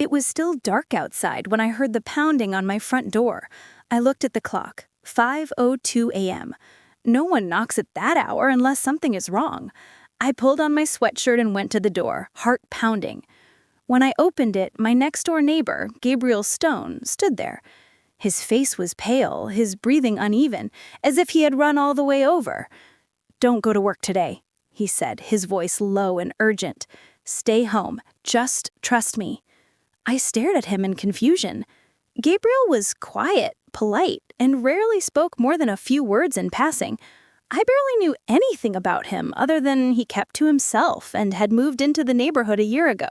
It was still dark outside when I heard the pounding on my front door. I looked at the clock. 5:02 a.m. No one knocks at that hour unless something is wrong. I pulled on my sweatshirt and went to the door, heart pounding. When I opened it, my next-door neighbor, Gabriel Stone, stood there. His face was pale, his breathing uneven, as if he had run all the way over. "Don't go to work today," he said, his voice low and urgent. "Stay home. Just trust me." I stared at him in confusion. Gabriel was quiet, polite, and rarely spoke more than a few words in passing. I barely knew anything about him other than he kept to himself and had moved into the neighborhood a year ago.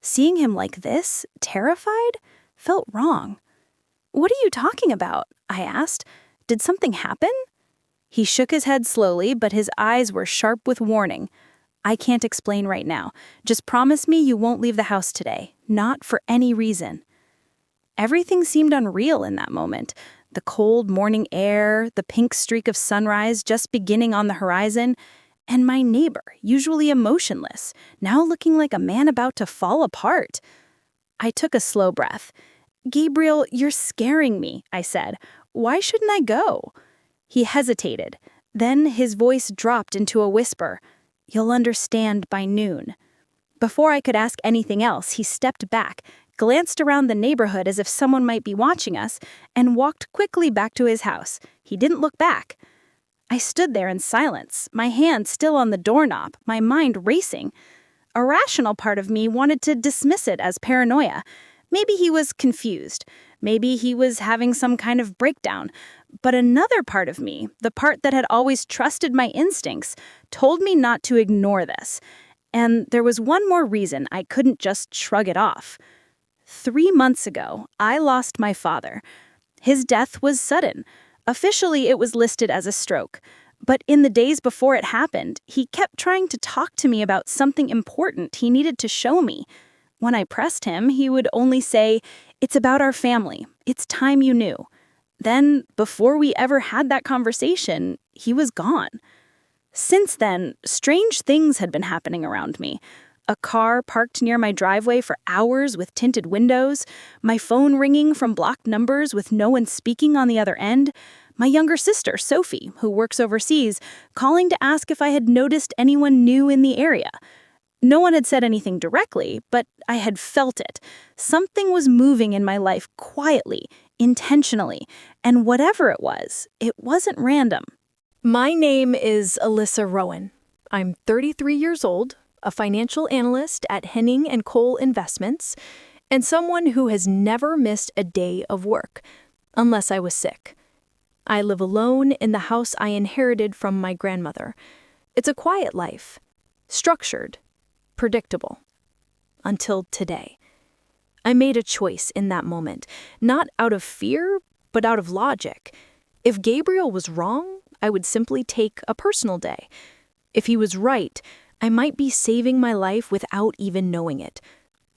Seeing him like this, terrified, felt wrong. "What are you talking about?" I asked. "Did something happen?" He shook his head slowly, but his eyes were sharp with warning. "I can't explain right now. Just promise me you won't leave the house today. Not for any reason." Everything seemed unreal in that moment. The cold morning air, the pink streak of sunrise just beginning on the horizon, and my neighbor, usually emotionless, now looking like a man about to fall apart. I took a slow breath. "Gabriel, you're scaring me," I said. "Why shouldn't I go?" He hesitated. Then his voice dropped into a whisper. "You'll understand by noon." Before I could ask anything else, he stepped back, glanced around the neighborhood as if someone might be watching us, and walked quickly back to his house. He didn't look back. I stood there in silence, my hand still on the doorknob, my mind racing. A rational part of me wanted to dismiss it as paranoia. Maybe he was confused. Maybe he was having some kind of breakdown. But another part of me, the part that had always trusted my instincts, told me not to ignore this. And there was one more reason I couldn't just shrug it off. 3 months ago, I lost my father. His death was sudden. Officially, it was listed as a stroke. But in the days before it happened, he kept trying to talk to me about something important he needed to show me. When I pressed him, he would only say, "It's about our family. It's time you knew." Then, before we ever had that conversation, he was gone. Since then, strange things had been happening around me. A car parked near my driveway for hours with tinted windows, my phone ringing from blocked numbers with no one speaking on the other end, my younger sister, Sophie, who works overseas, calling to ask if I had noticed anyone new in the area. No one had said anything directly, but I had felt it. Something was moving in my life quietly, intentionally, and whatever it wasn't random. My name is Alyssa Rowan. I'm 33 years old, a financial analyst at Henning & Cole Investments, and someone who has never missed a day of work, unless I was sick. I live alone in the house I inherited from my grandmother. It's a quiet life, structured, predictable. Until today. I made a choice in that moment, not out of fear, but out of logic. If Gabriel was wrong, I would simply take a personal day. If he was right, I might be saving my life without even knowing it.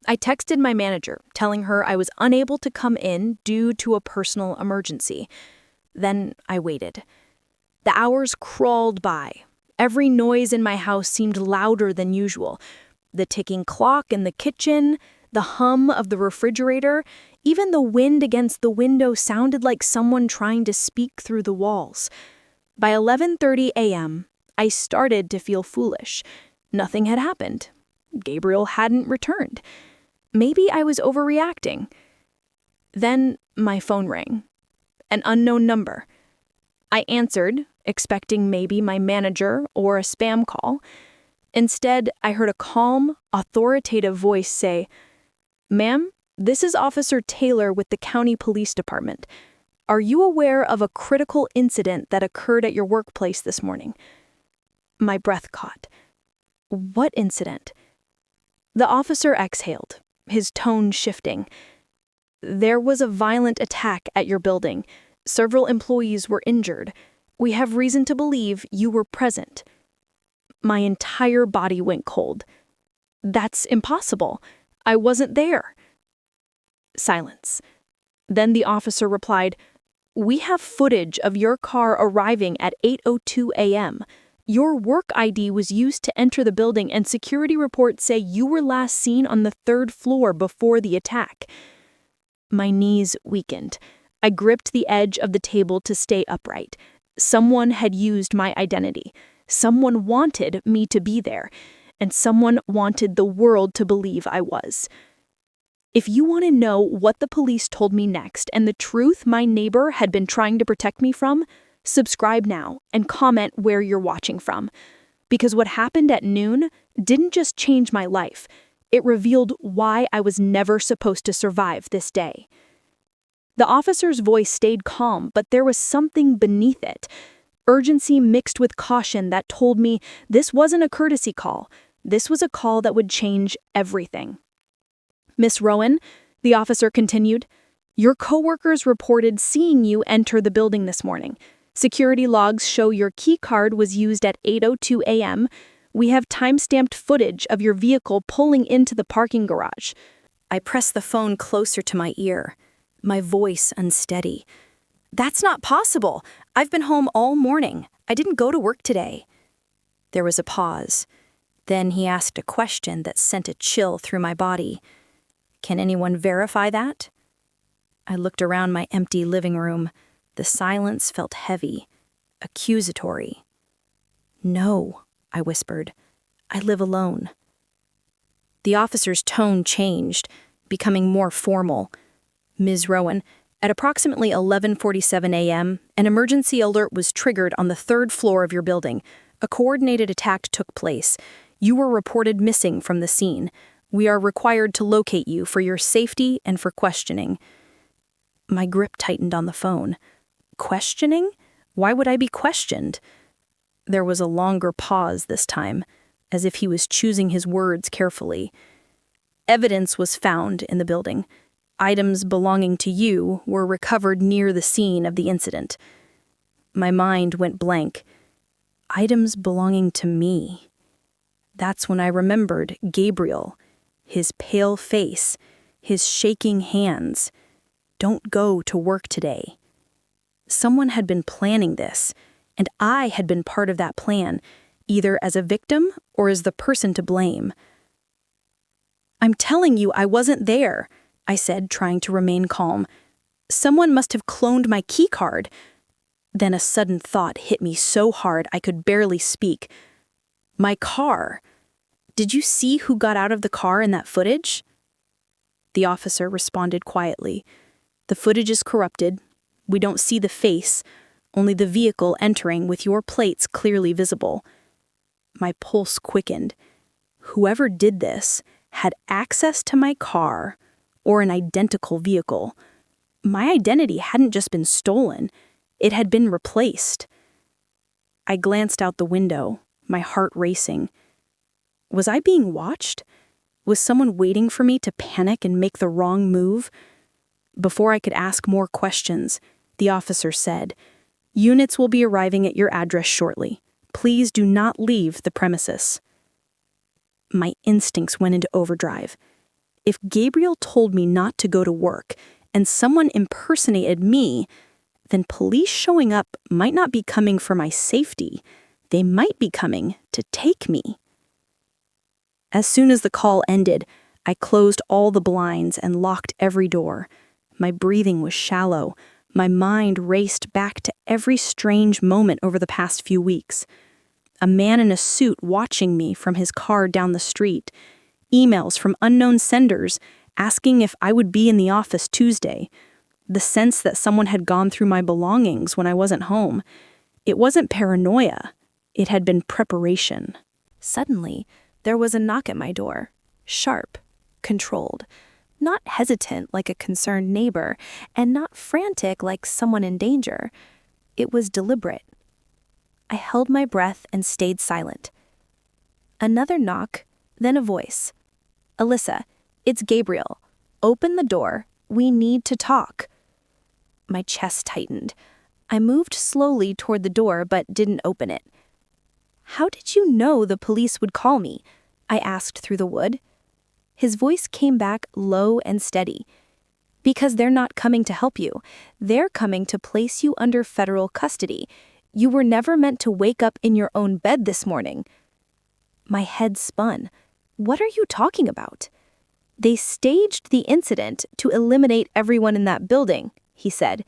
I texted my manager, telling her I was unable to come in due to a personal emergency. Then I waited. The hours crawled by. Every noise in my house seemed louder than usual. The ticking clock in the kitchen, the hum of the refrigerator, even the wind against the window sounded like someone trying to speak through the walls. By 11:30 a.m., I started to feel foolish. Nothing had happened. Gabriel hadn't returned. Maybe I was overreacting. Then my phone rang. An unknown number. I answered, expecting maybe my manager or a spam call. Instead, I heard a calm, authoritative voice say, "Ma'am, this is Officer Taylor with the County Police Department. Are you aware of a critical incident that occurred at your workplace this morning?" My breath caught. What incident? The officer exhaled, his tone shifting. "There was a violent attack at your building. Several employees were injured. We have reason to believe you were present." My entire body went cold. "That's impossible. I wasn't there." Silence. Then the officer replied, "We have footage of your car arriving at 8:02 a.m. Your work ID was used to enter the building, and security reports say you were last seen on the 3rd floor before the attack." My knees weakened. I gripped the edge of the table to stay upright. Someone had used my identity. Someone wanted me to be there, and someone wanted the world to believe I was. If you want to know what the police told me next and the truth my neighbor had been trying to protect me from, subscribe now and comment where you're watching from. Because what happened at noon didn't just change my life, it revealed why I was never supposed to survive this day. The officer's voice stayed calm, but there was something beneath it. Urgency mixed with caution that told me this wasn't a courtesy call. This was a call that would change everything. "Miss Rowan," the officer continued, "your coworkers reported seeing you enter the building this morning. Security logs show your key card was used at 8:02 a.m. We have time-stamped footage of your vehicle pulling into the parking garage." I pressed the phone closer to my ear, my voice unsteady. "That's not possible. I've been home all morning. I didn't go to work today." There was a pause. Then he asked a question that sent a chill through my body. "Can anyone verify that?" I looked around my empty living room. The silence felt heavy, accusatory. "No," I whispered. "I live alone." The officer's tone changed, becoming more formal. "Ms. Rowan, at approximately 11:47 a.m., an emergency alert was triggered on the 3rd floor of your building. A coordinated attack took place. You were reported missing from the scene. We are required to locate you for your safety and for questioning." My grip tightened on the phone. Questioning? Why would I be questioned? There was a longer pause this time, as if he was choosing his words carefully. "Evidence was found in the building. Items belonging to you were recovered near the scene of the incident." My mind went blank. Items belonging to me. That's when I remembered Gabriel, his pale face, his shaking hands. "Don't go to work today." Someone had been planning this, and I had been part of that plan, either as a victim or as the person to blame. "I'm telling you I wasn't there," I said, trying to remain calm. "Someone must have cloned my key card." Then a sudden thought hit me so hard I could barely speak. "My car. Did you see who got out of the car in that footage?" The officer responded quietly. "The footage is corrupted. We don't see the face, only the vehicle entering with your plates clearly visible." My pulse quickened. Whoever did this had access to my car or an identical vehicle. My identity hadn't just been stolen, it had been replaced. I glanced out the window, my heart racing. Was I being watched? Was someone waiting for me to panic and make the wrong move? Before I could ask more questions, the officer said, "Units will be arriving at your address shortly. Please do not leave the premises." My instincts went into overdrive. If Gabriel told me not to go to work and someone impersonated me, then police showing up might not be coming for my safety. They might be coming to take me. As soon as the call ended, I closed all the blinds and locked every door. My breathing was shallow. My mind raced back to every strange moment over the past few weeks. A man in a suit watching me from his car down the street. Emails from unknown senders asking if I would be in the office Tuesday. The sense that someone had gone through my belongings when I wasn't home. It wasn't paranoia. It had been preparation. Suddenly, there was a knock at my door. Sharp, controlled. Not hesitant like a concerned neighbor, and not frantic like someone in danger. It was deliberate. I held my breath and stayed silent. Another knock, then a voice. "Alyssa, it's Gabriel. Open the door. We need to talk." My chest tightened. I moved slowly toward the door but didn't open it. "How did you know the police would call me?" I asked through the wood. His voice came back low and steady. "Because they're not coming to help you. They're coming to place you under federal custody. You were never meant to wake up in your own bed this morning." My head spun. "What are you talking about?" "They staged the incident to eliminate everyone in that building," he said.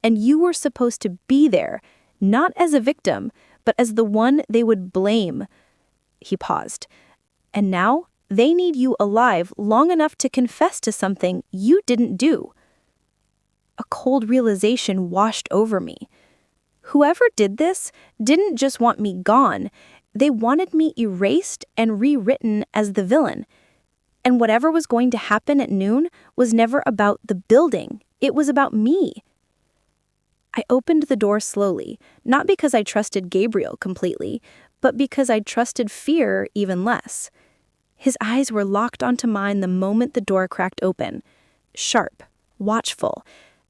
"And you were supposed to be there, not as a victim, but as the one they would blame." He paused. "And now they need you alive long enough to confess to something you didn't do." A cold realization washed over me. Whoever did this didn't just want me gone. They wanted me erased and rewritten as the villain. And whatever was going to happen at noon was never about the building. It was about me. I opened the door slowly, not because I trusted Gabriel completely, but because I trusted fear even less. His eyes were locked onto mine the moment the door cracked open, sharp, watchful,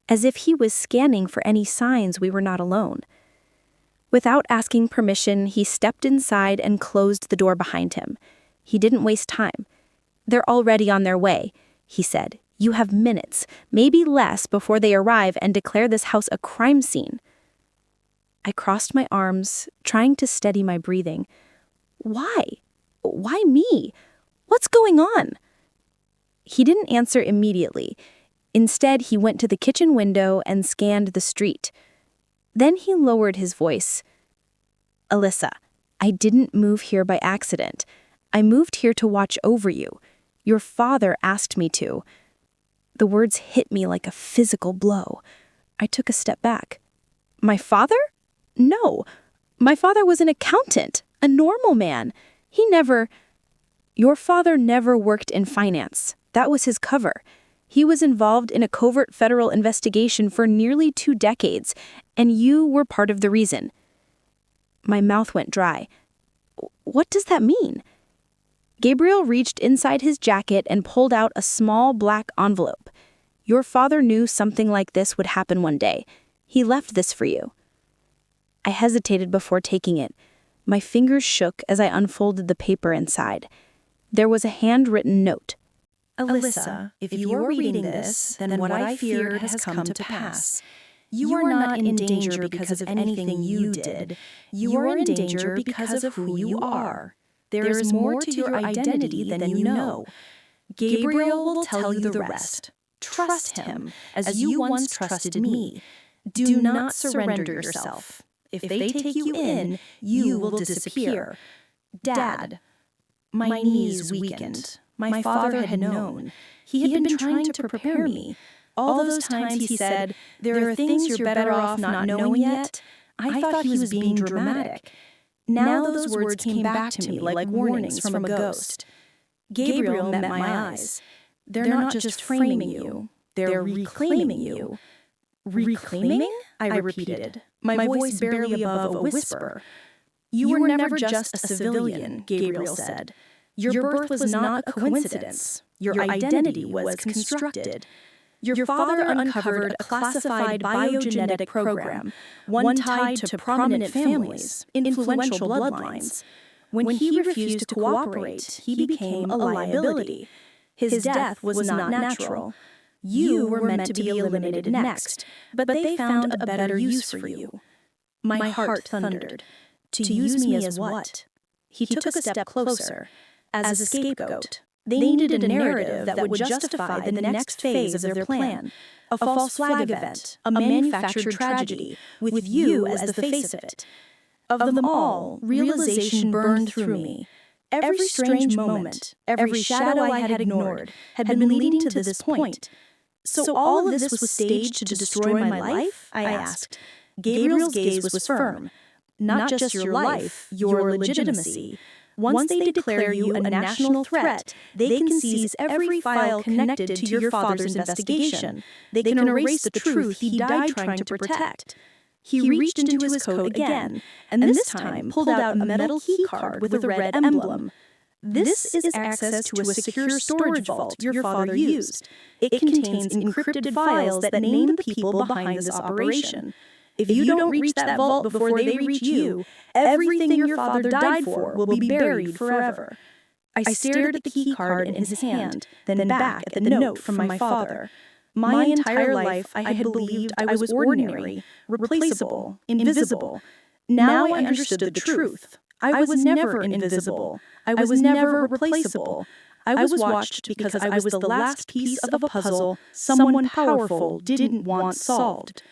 as if he was scanning for any signs we were not alone. Without asking permission, he stepped inside and closed the door behind him. He didn't waste time. "They're already on their way," he said. "You have minutes, maybe less, before they arrive and declare this house a crime scene." I crossed my arms, trying to steady my breathing. Why? Why me? What's going on? He didn't answer immediately. Instead, he went to the kitchen window and scanned the street. Then he lowered his voice. "Alyssa, I didn't move here by accident. I moved here to watch over you. Your father asked me to." The words hit me like a physical blow. I took a step back. "My father? No. My father was an accountant, a normal man. He never—" "Your father never worked in finance. That was his cover. He was involved in a covert federal investigation for nearly 2 decades, and you were part of the reason." My mouth went dry. "What does that mean?" Gabriel reached inside his jacket and pulled out a small black envelope. "Your father knew something like this would happen one day. He left this for you." I hesitated before taking it. My fingers shook as I unfolded the paper inside. There was a handwritten note. "Alyssa, if you are reading this, then what I feared has come to pass. You are not in danger because of anything you did. You are in danger because of who you are. There is more to your identity than you know. Gabriel will tell you the rest. Trust him, as you once trusted me. Do not surrender yourself. If they take you in, you will disappear. Dad." My knees weakened. My father had known. He had been trying to prepare me. All those times he said, "There are things you're better off not knowing yet." I thought he was being dramatic. Now those words came back to me like warnings from a ghost. Gabriel met my eyes. "They're not just framing you. They're reclaiming you." "Reclaiming?" I repeated, my voice barely above a whisper. "You were never just a civilian," Gabriel said. "Your birth was not a coincidence. Your identity was constructed. Your father uncovered a classified biogenetic program, one tied to prominent families, influential bloodlines. When he refused to cooperate, he became a liability. His death was not natural. You were meant to be eliminated next, but they found a better use for you." My heart thundered. To use me as what? He took a step closer. As a scapegoat. They needed a narrative that would justify the next phase of their plan. A false flag event, a manufactured tragedy, with you as the face of it. Of them all, realization burned through me. Every strange moment, every shadow I had ignored, had been leading to this point. "So all of this was staged to destroy my life?" I asked. Gabriel's gaze was firm. "Not just your life, your legitimacy. Once they declare you a national threat, they can seize every file connected to your father's investigation. They can erase the truth he died trying to protect." He reached into his coat again, and this time pulled out a metal key card with a red emblem. "This is access to a secure storage vault your father used. It contains encrypted files that name the people behind this operation. If you don't reach that vault before they reach you, everything your father died for will be buried forever." I stared at the key card in his hand, then back at the note from my father. My entire life I had believed I was ordinary, replaceable, invisible. Now I understood the truth. I was never invisible. I was never replaceable. I was watched because I was the last piece of a puzzle someone powerful didn't want solved.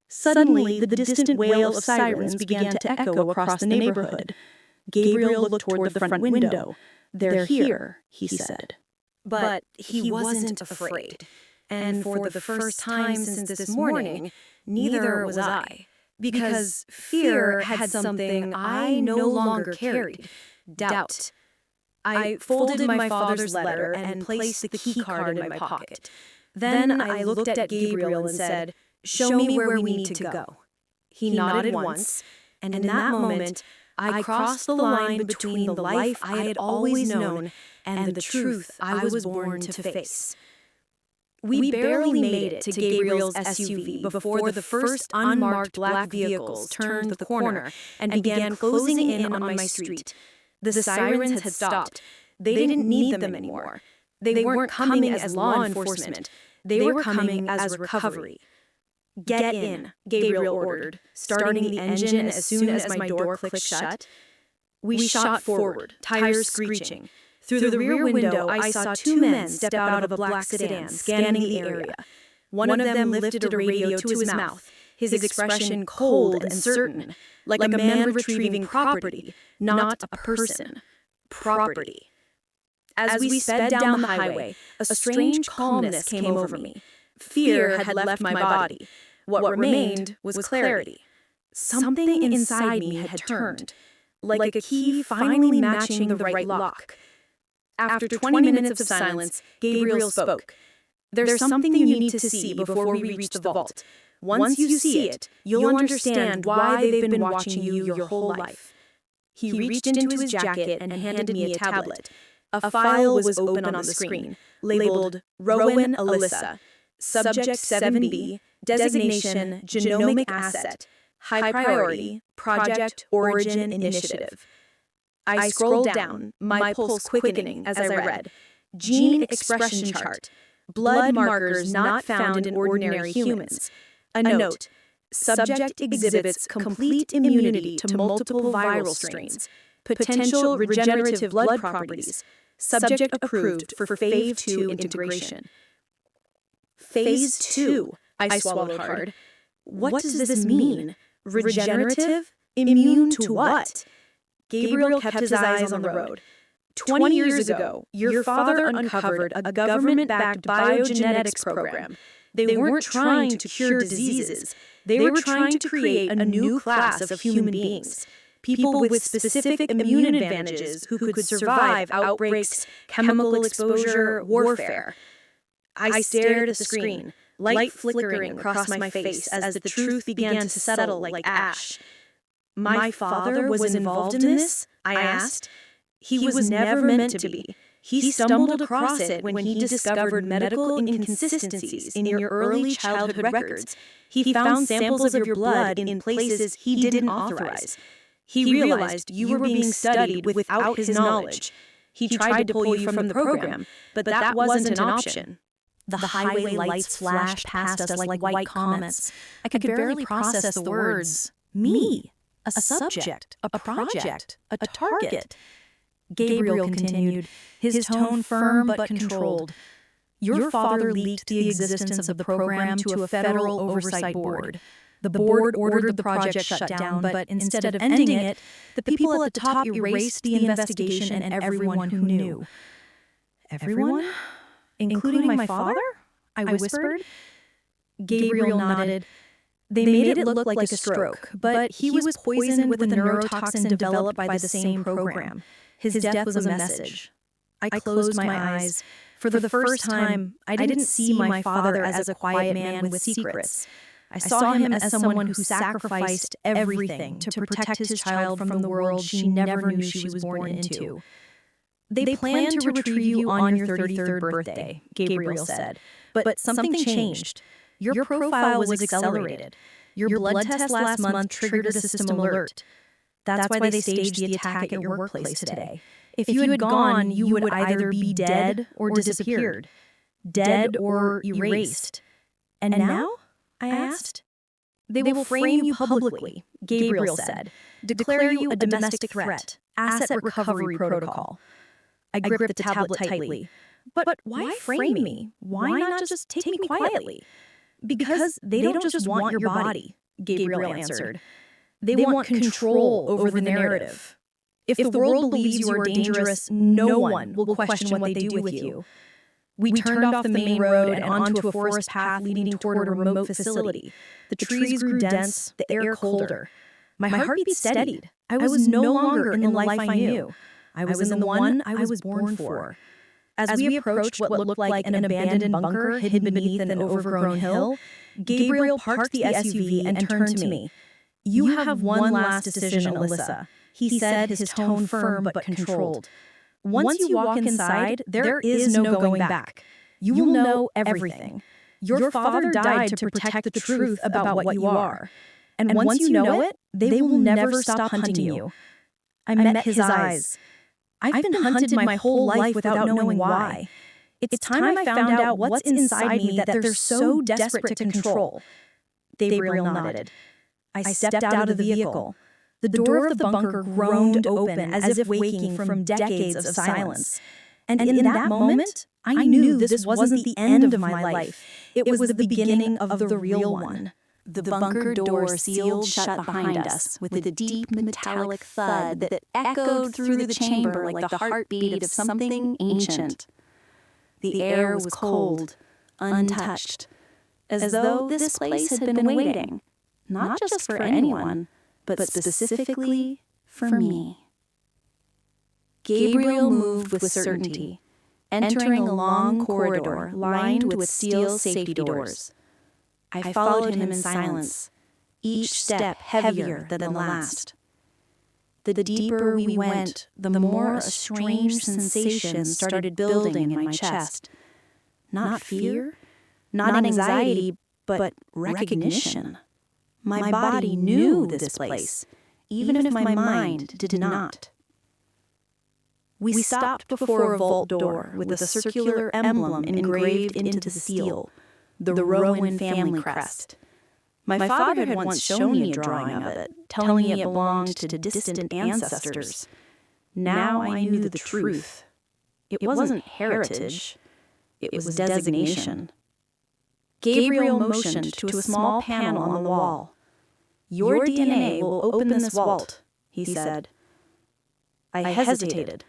Suddenly, the distant wail of sirens began to echo across the neighborhood. Gabriel looked toward the front window. "They're here," he said. But he wasn't afraid. And for the first time since this morning, neither was I. Because fear had something I no longer carried: doubt. I folded my father's letter and placed the key card in my pocket. Then I looked at Gabriel and said, "Show me where we need to go." He nodded once, and in that moment, I crossed the line between the life I had always known and the truth I was born to face. We barely made it to Gabriel's SUV before the first unmarked black vehicles turned the corner and began closing in on my street. The sirens had stopped. They didn't need them anymore. They weren't coming as law enforcement. They were coming as recovery. "Get in," Gabriel ordered, starting the engine as soon as my door clicked shut. We shot forward, tires screeching. Through the rear window, I saw two men step out of a black sedan, scanning the area. One of them lifted a radio to his mouth, his expression cold and certain, like a man retrieving property, not a person. Property. As we sped down the highway, a strange calmness came over me. Fear had left my body. What remained was clarity. Something inside me had turned, like a key finally matching the right lock. After 20 minutes of silence, Gabriel spoke. "There's something you need to see before we reach the vault. Once you see it, you'll understand why they've been watching you your whole life." He reached into his jacket and handed me a tablet. A file was open on the screen, labeled Rowan Alyssa, Subject 7B, Designation Genomic Asset, High Priority, Project Origin Initiative. I scrolled down, my pulse quickening as I read. Gene expression chart. Blood markers not found in ordinary humans. A note. Subject exhibits complete immunity to multiple viral strains. Potential regenerative blood properties. Subject approved for Phase 2 integration. Phase 2, I swallowed hard. What does this mean? Regenerative? Immune to what? Gabriel kept his eyes on the road. 20 years ago, your father uncovered a government-backed biogenetics program. They weren't trying to cure diseases. They were trying to create a new class of human beings. People with specific immune advantages who could survive outbreaks, chemical exposure, warfare. I stared at the screen, light flickering across my face as the truth began to settle like ash. My father was involved in this? I asked. He was never meant to be. He stumbled across it when he discovered medical inconsistencies in your early childhood records. He found samples of your blood in places he didn't authorize. He realized you were being studied without his knowledge. He tried to pull you from the program, but that wasn't an option. The highway lights flashed past us like white comets. I could barely process the words. Me. A subject, a project, a target. Gabriel continued, his tone firm but controlled. Your father leaked the existence of the program to a federal oversight board. The board ordered the project shut down, but instead of ending it, the people at the top erased the investigation and everyone who knew. Everyone? Including my father? I whispered. Gabriel nodded. They made it look like a stroke, but he was poisoned with a neurotoxin developed by the same program. His death was a message. I closed my eyes. For the first time, I didn't see my father as a quiet man with secrets. I saw him as someone who sacrificed everything to protect his child from the world she never knew she was born into. They planned to retrieve you on your 33rd birthday, Gabriel said, but something changed. Your profile was accelerated. Your blood test last month triggered a system alert. That's why they staged the attack at your workplace today. If you had gone, you would either be dead or disappeared. Dead or erased. And now? I asked. They will frame you publicly, Gabriel said. Declare you a domestic threat. Asset recovery protocol. I gripped the tablet tightly. But why frame me? Why not just take me quietly? Because they don't just want your body, Gabriel answered. They want control over the narrative. If the world believes you are dangerous, no one will question what they do with you. We turned off the main road and onto a forest path leading toward a remote facility. The trees grew dense, the air colder. My heartbeat steadied. I was no longer in the life I knew. I was in the one I was born for. As we approached what looked like an abandoned bunker hidden beneath an overgrown hill, Gabriel parked the SUV and turned to me. "You have one last decision, Alyssa," he said, his tone firm but controlled. "Once you walk inside, there is no going back. You will know everything. Your father died to protect the truth about what you are. And once you know it, they will never stop hunting you." I met his eyes. I've been hunted my whole life without knowing why. It's time I found out what's inside me that they're so desperate to control. Gabriel nodded. I stepped out of the vehicle. The door of the bunker groaned open as if waking from decades of silence. And in that moment, I knew this wasn't the end of my life. It was the beginning of the real one. The bunker door sealed shut behind us with a deep metallic thud that echoed through the chamber like the heartbeat of something ancient. The air was cold, untouched, as though this place had been waiting, not just for anyone, but specifically for me. Gabriel moved with certainty, entering a long corridor lined with steel safety doors. I followed him in silence, each step heavier than the last. The deeper we went, the more a strange sensation started building in my chest. Not fear, not anxiety, but recognition. My body knew this place, even if my mind did not. We stopped before a vault door with a circular emblem engraved into the steel. The Rowan family crest. My father had once shown me a drawing of it, telling me it belonged to distant ancestors. Now I knew the truth. It wasn't heritage, it was designation. Gabriel motioned to a small panel on the wall. "Your DNA will open this vault," he said. I hesitated.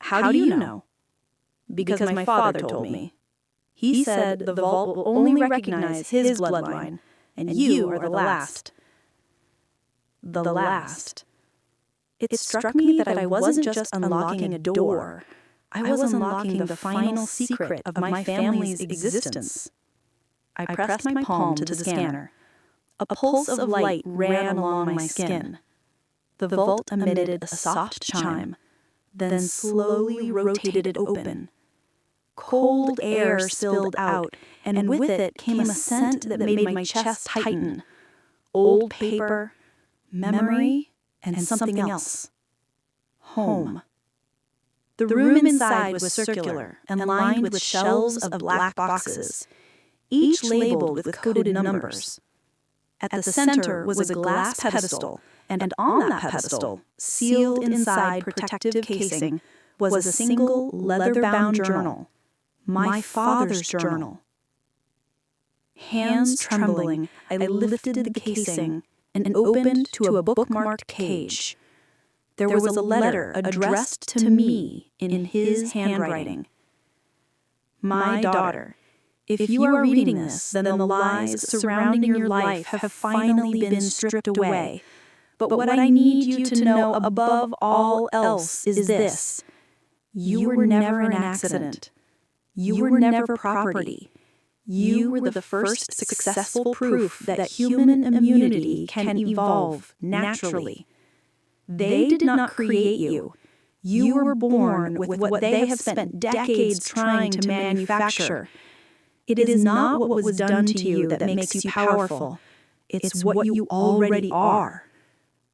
"How do you know?" "Because my father told me. He said the vault will only recognize his bloodline, and you are the last." The last. It struck me that I wasn't just unlocking a door. I was unlocking the final secret of my family's existence. I pressed my palm to the scanner. A pulse of light ran along my skin. The vault emitted a soft chime, then slowly rotated open. Cold air spilled out, and with it came a scent that made my chest tighten. Old paper, memory, and something else. Home. The room inside was circular and lined with shelves of black boxes, each labeled with coded numbers. At the center was a glass pedestal, and on that pedestal, sealed inside protective casing, was a single leather-bound journal. My father's journal. Hands trembling, I lifted the casing and opened to a bookmarked page. There was a letter addressed to me in his handwriting. "My daughter, if you are reading this, then the lies surrounding your life have finally been stripped away. But what I need you to know above all else is this. You were never an accident. You were never property. You were the first successful proof that human immunity can evolve naturally. They did not create you. You were born with what they have spent decades trying to manufacture. It is not what was done to you that makes you powerful. It's what you already are.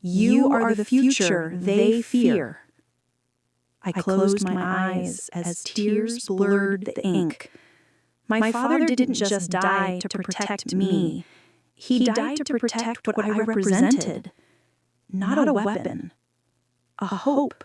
You are the future they fear." I closed my eyes as tears blurred the ink. My father didn't just die to protect me. He died to protect what I represented. Not a weapon. A hope.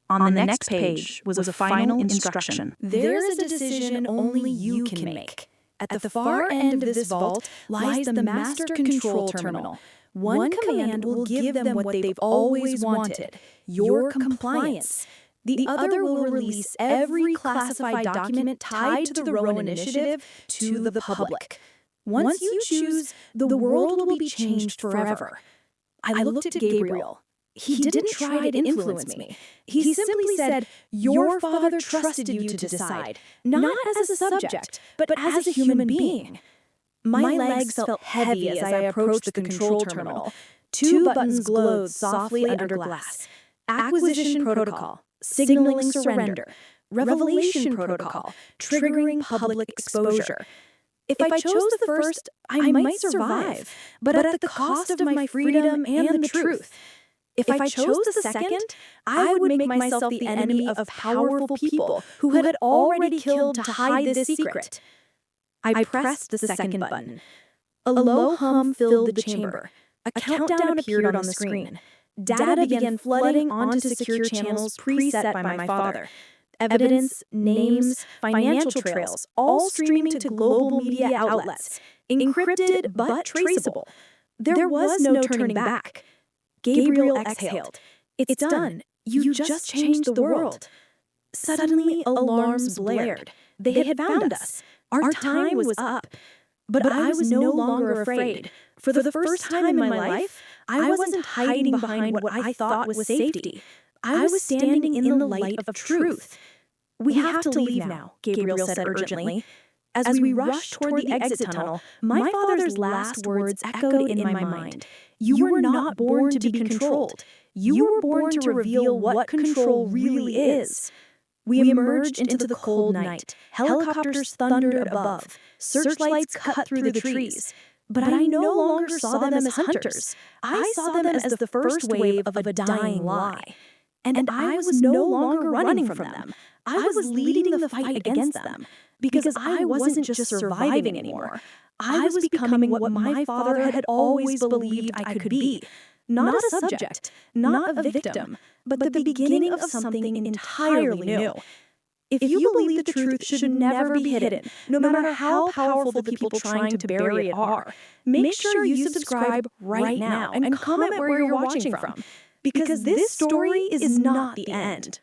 On the next page was a final instruction. There is a decision only you can make. At the far end of this vault lies the master control terminal. One command will give them what they've always wanted, your compliance. The other will release every classified document tied to the Rowan Initiative to the public. Once you choose, the world will be changed forever. I looked at Gabriel. He didn't try to influence me. He simply said, your father trusted you to decide, not as a subject, but as a human being. My legs felt heavy as I approached the control terminal. Two buttons glowed softly under glass. Acquisition protocol, signaling surrender. Revelation protocol, triggering public exposure. If I chose the first, I might survive, but at the cost of my freedom and the truth. If I chose the second, I would make myself the enemy of powerful people who had already killed to hide this secret. I pressed the second button. A low hum filled the chamber. A countdown appeared on the screen. Data began flooding onto secure channels preset by my father. Evidence, names, financial trails, all streaming to global media outlets. Encrypted but traceable. There was no turning back. Gabriel exhaled. It's done. You just changed the world. Suddenly, alarms blared. They had found us. Our time was up. But I was no longer afraid. For the first time in my life, I wasn't hiding behind what I thought was safety. I was standing in the light of truth. We have to leave now, Gabriel said urgently. As we rushed toward the exit tunnel, my father's last words echoed in my mind. You were not born to be controlled. You were born to reveal what control really is. We emerged into the cold night. Helicopters thundered above. Searchlights cut through the trees. But I no longer saw them as hunters. I saw them as the first wave of a dying lie. And I was no longer running from them. I was leading the fight against them. Because I wasn't just surviving anymore. I was becoming what my father had always believed I could be. Not a subject, not a victim, but the beginning of something entirely new. If you believe the truth should never be hidden, no matter how powerful the people trying to bury it are, make sure you subscribe right now and comment where you're watching from. Because this story is not the end.